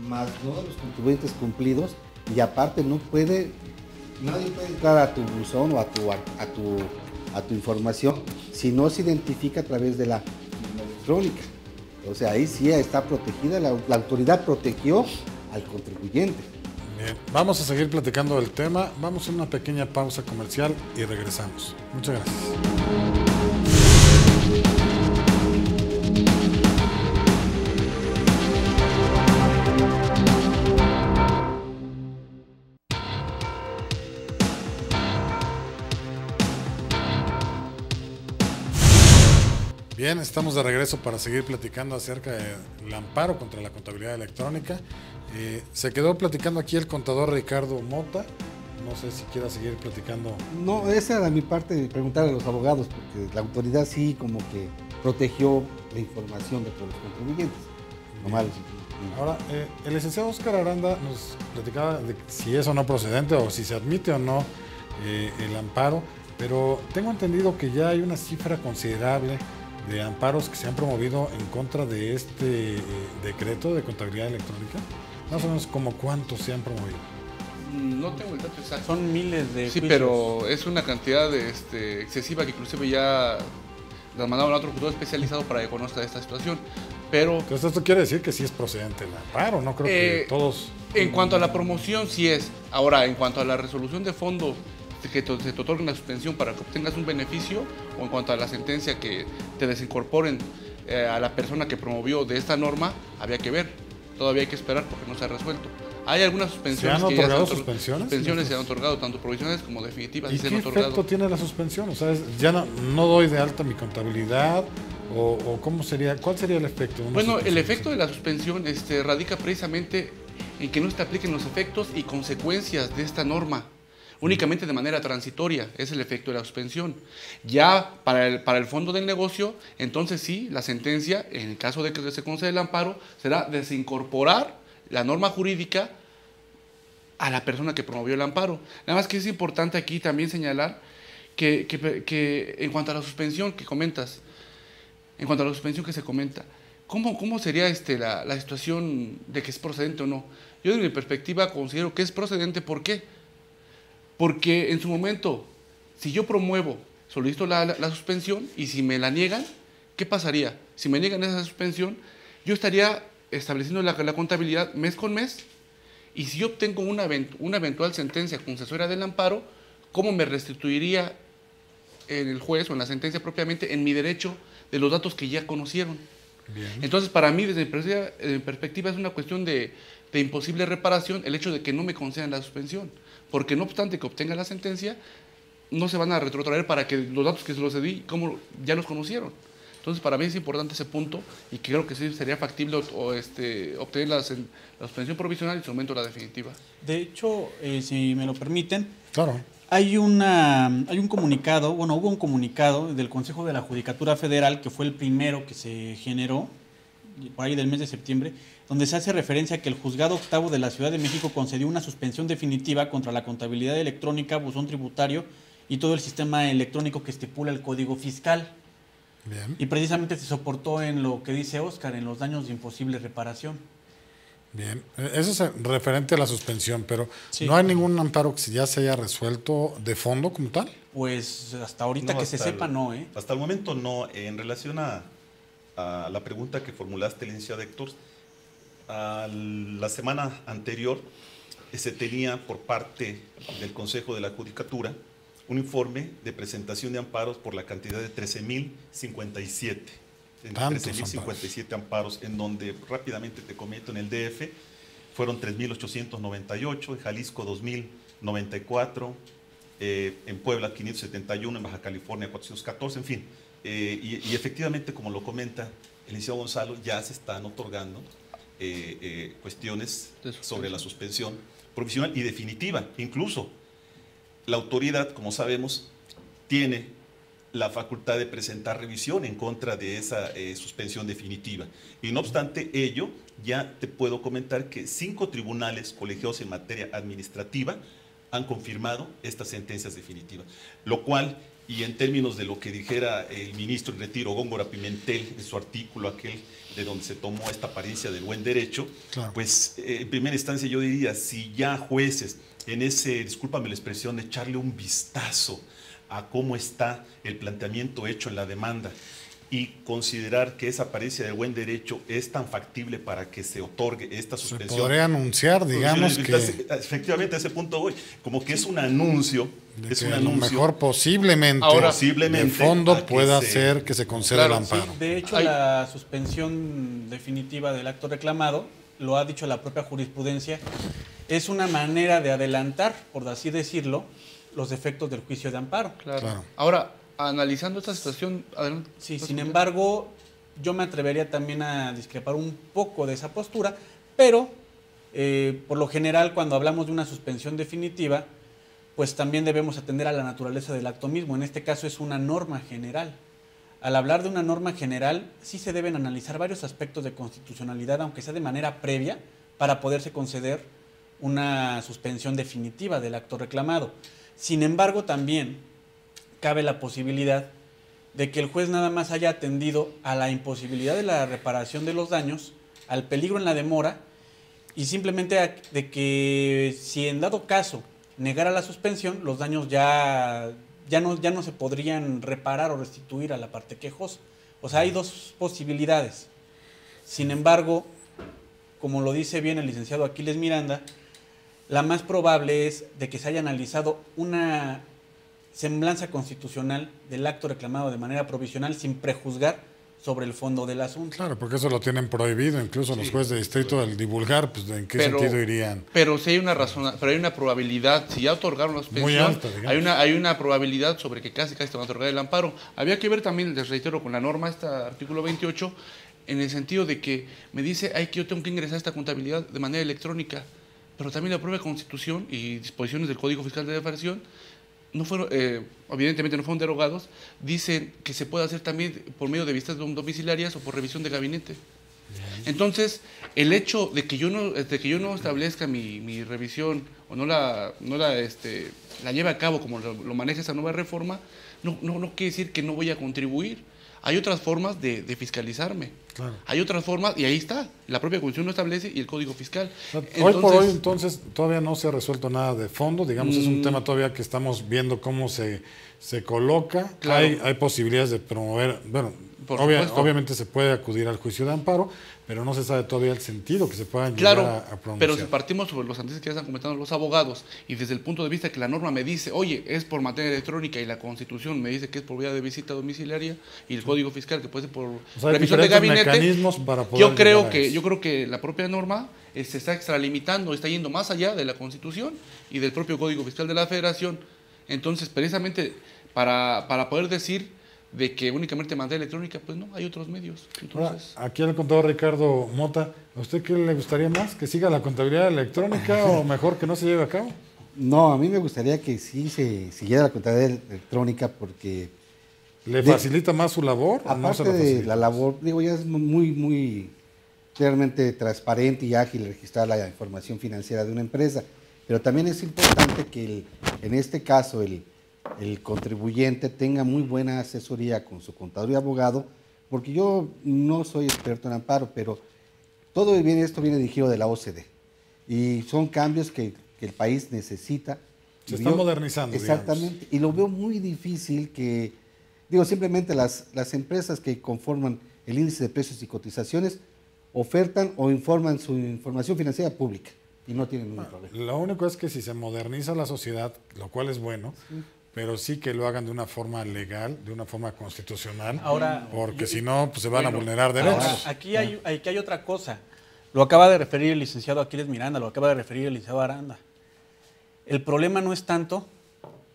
más no de los contribuyentes cumplidos, y aparte nadie puede entrar a tu buzón o a tu información si no se identifica a través de la firma electrónica. O sea, ahí sí está protegida, la autoridad protegió al contribuyente. Bien, vamos a seguir platicando del tema. Vamos a una pequeña pausa comercial y regresamos. Muchas gracias. Bien, estamos de regreso para seguir platicando acerca del amparo contra la contabilidad electrónica. Se quedó platicando aquí el contador Ricardo Mota. No sé si quiera seguir platicando. No, esa era mi parte de preguntar a los abogados, porque la autoridad sí como que protegió la información de todos los contribuyentes. Ahora, el licenciado Óscar Aranda nos platicaba de si es o no procedente o si se admite o no el amparo, pero tengo entendido que ya hay una cifra considerable de amparos que se han promovido en contra de este decreto de contabilidad electrónica. Más o menos como cuántos se han promovido. No tengo el dato exacto. Son miles de Sí, juicios. pero es una cantidad excesiva que inclusive ya las mandaron a otro juzgado especializado para que conozca esta situación. Pero Entonces esto quiere decir que sí es procedente el amparo, no creo que todos... en cuanto a la promoción, sí es. Ahora, en cuanto a la resolución de fondo, que se te otorgue una suspensión para que obtengas un beneficio, o en cuanto a la sentencia que te desincorporen a la persona que promovió de esta norma, había que ver. Todavía hay que esperar porque no se ha resuelto. Hay algunas suspensiones. ¿Se han que ya otorgado suspensiones? Suspensiones se han otorgado, tanto provisionales como definitivas. ¿Y se qué han otorgado. efecto tiene la suspensión? O sea, ya no doy de alta mi contabilidad, o ¿cómo sería? ¿Cuál sería el efecto? de una Bueno, el suspensión? efecto de la suspensión radica precisamente en que no se te apliquen los efectos y consecuencias de esta norma. Únicamente de manera transitoria es el efecto de la suspensión. Ya para el fondo del negocio, entonces sí, la sentencia, en el caso de que se conceda el amparo, será desincorporar la norma jurídica a la persona que promovió el amparo. Nada más que es importante aquí también señalar que en cuanto a la suspensión que comentas, en cuanto a la suspensión que se comenta, ¿cómo sería la situación de que es procedente o no? Yo desde mi perspectiva considero que es procedente. ¿Por qué? Porque en su momento, si yo promuevo, solicito la suspensión y si me la niegan, ¿qué pasaría? Si me niegan esa suspensión, yo estaría estableciendo la contabilidad mes con mes Y si yo obtengo una eventual sentencia concesora del amparo, ¿cómo me restituiría en el juez o en la sentencia propiamente en mi derecho de los datos que ya conocieron? Bien. Entonces, para mí, desde mi perspectiva, es una cuestión de imposible reparación el hecho de que no me concedan la suspensión, porque no obstante que obtenga la sentencia, no se van a retrotraer para que los datos que se los cedí, como ya los conocieron. Entonces, para mí es importante ese punto y que creo que sí sería factible obtener la suspensión provisional y su aumento a la definitiva. De hecho, si me lo permiten, Claro. hay un comunicado, bueno, hubo un comunicado del Consejo de la Judicatura Federal, que fue el primero que se generó, por ahí del mes de septiembre, donde se hace referencia a que el Juzgado Octavo de la Ciudad de México concedió una suspensión definitiva contra la contabilidad electrónica, buzón tributario y todo el sistema electrónico que estipula el Código Fiscal. Bien. Y precisamente se soportó en lo que dice Óscar, en los daños de imposible reparación. Bien, eso es referente a la suspensión, pero Sí. ¿no hay ningún amparo que ya se haya resuelto de fondo como tal? Pues hasta ahorita No, que se hasta sepa, no, ¿eh? Hasta el momento no. En relación a la pregunta que formulaste, licenciado Héctor, la semana anterior se tenía por parte del Consejo de la Judicatura un informe de presentación de amparos por la cantidad de 13.057. Tantos 13.057 amparos, en donde rápidamente te comento, en el DF fueron 3.898, en Jalisco 2.094, en Puebla 571, en Baja California 414, en fin. Y efectivamente, como lo comenta el licenciado Gonzalo, ya se están otorgando cuestiones sobre la suspensión provisional y definitiva. Incluso la autoridad, como sabemos, tiene la facultad de presentar revisión en contra de esa suspensión definitiva. Y no obstante ello, ya te puedo comentar que 5 tribunales colegiados en materia administrativa han confirmado estas sentencias definitivas, lo cual, y en términos de lo que dijera el ministro en retiro, Góngora Pimentel, en su artículo aquel de donde se tomó esta apariencia del buen derecho, Claro. pues en primera instancia yo diría, si ya jueces en ese, discúlpame la expresión, echarle un vistazo a cómo está el planteamiento hecho en la demanda y considerar que esa apariencia del buen derecho es tan factible para que se otorgue esta Se suspensión. podría anunciar, digamos, que Efectivamente, a ese punto voy. Como que es un anuncio. de Es que un a lo anuncio. mejor posiblemente, Ahora, posiblemente, de fondo a que pueda se- ser que se conceda Claro, el sí, amparo. De hecho, la suspensión definitiva del acto reclamado, lo ha dicho la propia jurisprudencia, es una manera de adelantar, por así decirlo, los efectos del juicio de amparo. Claro. Ahora, analizando esta situación, adelante. Sí, sin embargo, yo me atrevería también a discrepar un poco de esa postura, pero por lo general, cuando hablamos de una suspensión definitiva, pues también debemos atender a la naturaleza del acto mismo. En este caso es una norma general. Al hablar de una norma general, sí se deben analizar varios aspectos de constitucionalidad, aunque sea de manera previa, para poderse conceder una suspensión definitiva del acto reclamado. Sin embargo, también cabe la posibilidad de que el juez nada más haya atendido a la imposibilidad de la reparación de los daños, al peligro en la demora, y simplemente de que si en dado caso negara la suspensión, los daños ya no se podrían reparar o restituir a la parte quejosa. O sea, hay dos posibilidades. Sin embargo, como lo dice bien el licenciado Aquiles Miranda, la más probable es de que se haya analizado una semblanza constitucional del acto reclamado de manera provisional sin prejuzgar sobre el fondo del asunto. Claro, porque eso lo tienen prohibido, incluso los jueces de distrito, al divulgar, pues ¿en qué sentido irían? Pero si hay una razón, pero hay una probabilidad, si ya otorgaron la suspensión, Muy alta, digamos. hay una probabilidad sobre que casi te van a otorgar el amparo. Había que ver también, les reitero, con la norma, este artículo 28, en el sentido de que me dice, que yo tengo que ingresar esta contabilidad de manera electrónica, pero también la propia Constitución y disposiciones del Código Fiscal de Defracción no fueron, evidentemente no fueron derogados, dicen que se puede hacer también por medio de visitas domiciliarias o por revisión de gabinete. Entonces, el hecho de que yo no establezca mi revisión o no la lleve a cabo como lo maneja esa nueva reforma, no quiere decir que no voy a contribuir. Hay otras formas de fiscalizarme. Claro. Hay otras formas, y ahí está. La propia Constitución lo establece y el Código Fiscal. Hoy por hoy, entonces, todavía no se ha resuelto nada de fondo. Digamos, es un tema todavía que estamos viendo cómo se coloca. Claro. Hay posibilidades de promover, bueno, Por supuesto. Obviamente se puede acudir al juicio de amparo, pero no se sabe todavía el sentido que se puedan Claro, llegar a pronunciar. pero si partimos sobre los antecedentes que ya están comentando los abogados y desde el punto de vista que la norma me dice, oye, es por materia electrónica y la Constitución me dice que es por vía de visita domiciliaria y el Código Fiscal que puede ser por Hay revisión de diferentes gabinete, mecanismos para poder yo creo llegar a que eso. yo creo que la propia norma se está extralimitando, está yendo más allá de la Constitución y del propio Código Fiscal de la Federación. Entonces, precisamente para poder decir de que únicamente materia electrónica, pues no, hay otros medios. Entonces, Ahora, aquí el contador Ricardo Mota, ¿a usted qué le gustaría más? ¿Que siga la contabilidad electrónica o mejor que no se lleve a cabo? No, a mí me gustaría que sí se siguiera la contabilidad electrónica porque ¿Le facilita más su labor? o no se aparte la de facilita? la labor, digo, ya es muy claramente transparente y ágil registrar la información financiera de una empresa, pero también es importante que en este caso el contribuyente tenga muy buena asesoría con su contador y abogado, porque yo no soy experto en amparo, pero todo esto viene dirigido de la OCDE y son cambios que el país necesita. Se está modernizando, exactamente, digamos. y lo veo muy difícil que, digo, simplemente las empresas que conforman el índice de precios y cotizaciones ofertan o informan su información financiera pública y no tienen ningún problema. Lo único es que si se moderniza la sociedad, lo cual es bueno, pero sí que lo hagan de una forma legal, de una forma constitucional, Ahora, porque si no, pues se van a bueno, vulnerar Ahora, derechos. aquí hay otra cosa. Lo acaba de referir el licenciado Aquiles Miranda, lo acaba de referir el licenciado Aranda. El problema no es tanto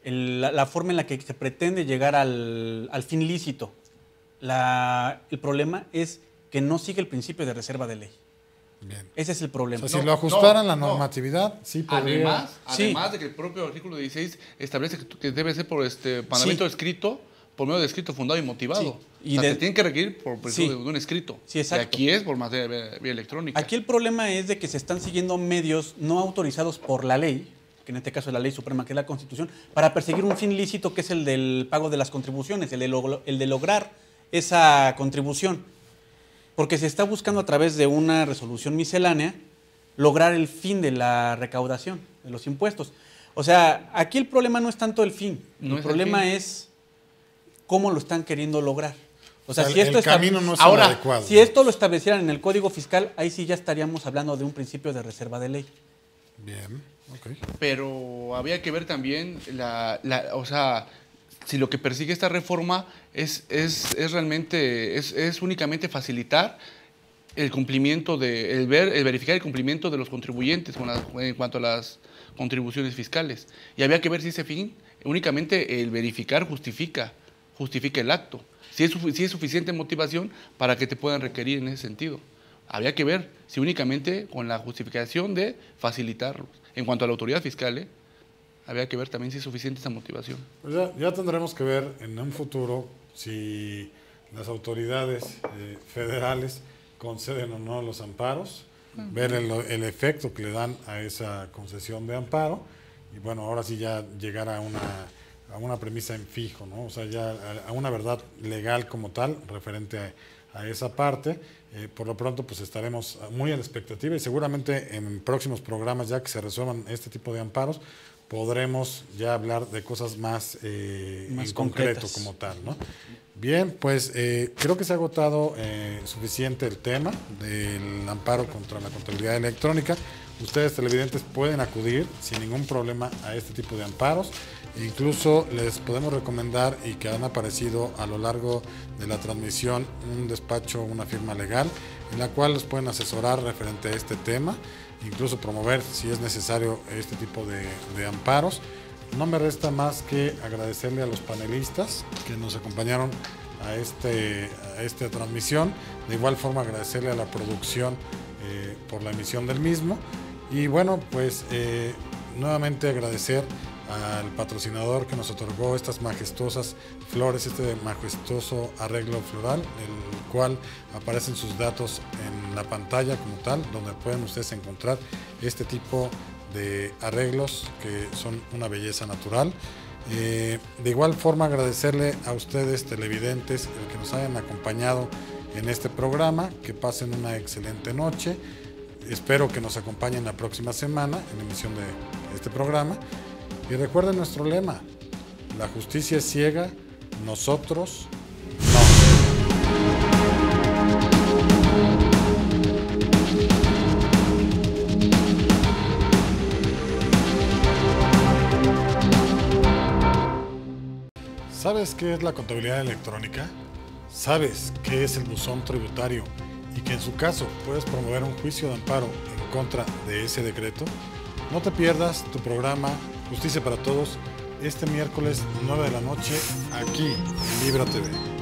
la forma en la que se pretende llegar al fin lícito. El problema es que no sigue el principio de reserva de ley. Bien. Ese es el O problema. sea, si lo ajustaran la no. normatividad, sí podría... Además de que el propio artículo 16 establece que debe ser por mandamiento escrito, por medio de escrito fundado y motivado. Sí. Y o sea, de- se tiene que requerir por Sí. de un escrito. Sí, exacto. Y aquí es por vía electrónica. Aquí el problema es de que se están siguiendo medios no autorizados por la ley, que en este caso es la ley suprema, que es la Constitución, para perseguir un fin lícito que es el del pago de las contribuciones, el de lograr esa contribución. Porque se está buscando a través de una resolución miscelánea lograr el fin de la recaudación de los impuestos. O sea, aquí el problema no es tanto el fin, No el es el problema fin. es cómo lo están queriendo lograr. O sea, el camino no es el Ahora, adecuado. Si esto lo establecieran en el Código Fiscal, ahí sí ya estaríamos hablando de un principio de reserva de ley. Bien, ok. Pero había que ver también o sea, si lo que persigue esta reforma es realmente, es únicamente facilitar el cumplimiento el verificar el cumplimiento de los contribuyentes en cuanto a las contribuciones fiscales. Y había que ver si ese fin, únicamente el verificar justifica el acto. Si es suficiente motivación para que te puedan requerir en ese sentido. Había que ver si únicamente con la justificación de facilitarlos. En cuanto a la autoridad fiscal, había que ver también si es suficiente esa motivación. Pues ya tendremos que ver en un futuro si las autoridades federales conceden o no los amparos, ver el efecto que le dan a esa concesión de amparo y bueno, ahora sí ya llegar a una premisa en fijo, ¿no? O sea, ya a una verdad legal como tal referente a esa parte. Por lo pronto pues estaremos muy a la expectativa y seguramente en próximos programas ya que se resuelvan este tipo de amparos podremos ya hablar de cosas más en concreto concretas. como tal, ¿no? Bien, pues creo que se ha agotado suficiente el tema del amparo contra la contabilidad electrónica. Ustedes televidentes pueden acudir sin ningún problema a este tipo de amparos. Incluso les podemos recomendar y que han aparecido a lo largo de la transmisión un despacho, una firma legal en la cual los pueden asesorar referente a este tema, incluso promover si es necesario este tipo de amparos. No me resta más que agradecerle a los panelistas que nos acompañaron a esta transmisión. De igual forma agradecerle a la producción por la emisión del mismo. Y bueno, pues nuevamente agradecer al patrocinador que nos otorgó estas majestuosas flores, este majestuoso arreglo floral, el cual aparecen sus datos en la pantalla como tal, donde pueden ustedes encontrar este tipo de arreglos que son una belleza natural. De igual forma agradecerle a ustedes televidentes el que nos hayan acompañado en este programa, que pasen una excelente noche. Espero que nos acompañen la próxima semana en la emisión de este programa. Y recuerden nuestro lema: la justicia es ciega, nosotros no. ¿Sabes qué es la contabilidad electrónica? ¿Sabes qué es el buzón tributario y que en su caso puedes promover un juicio de amparo en contra de ese decreto? No te pierdas tu programa Justicia para Todos este miércoles 9 de la noche aquí en Libra TV.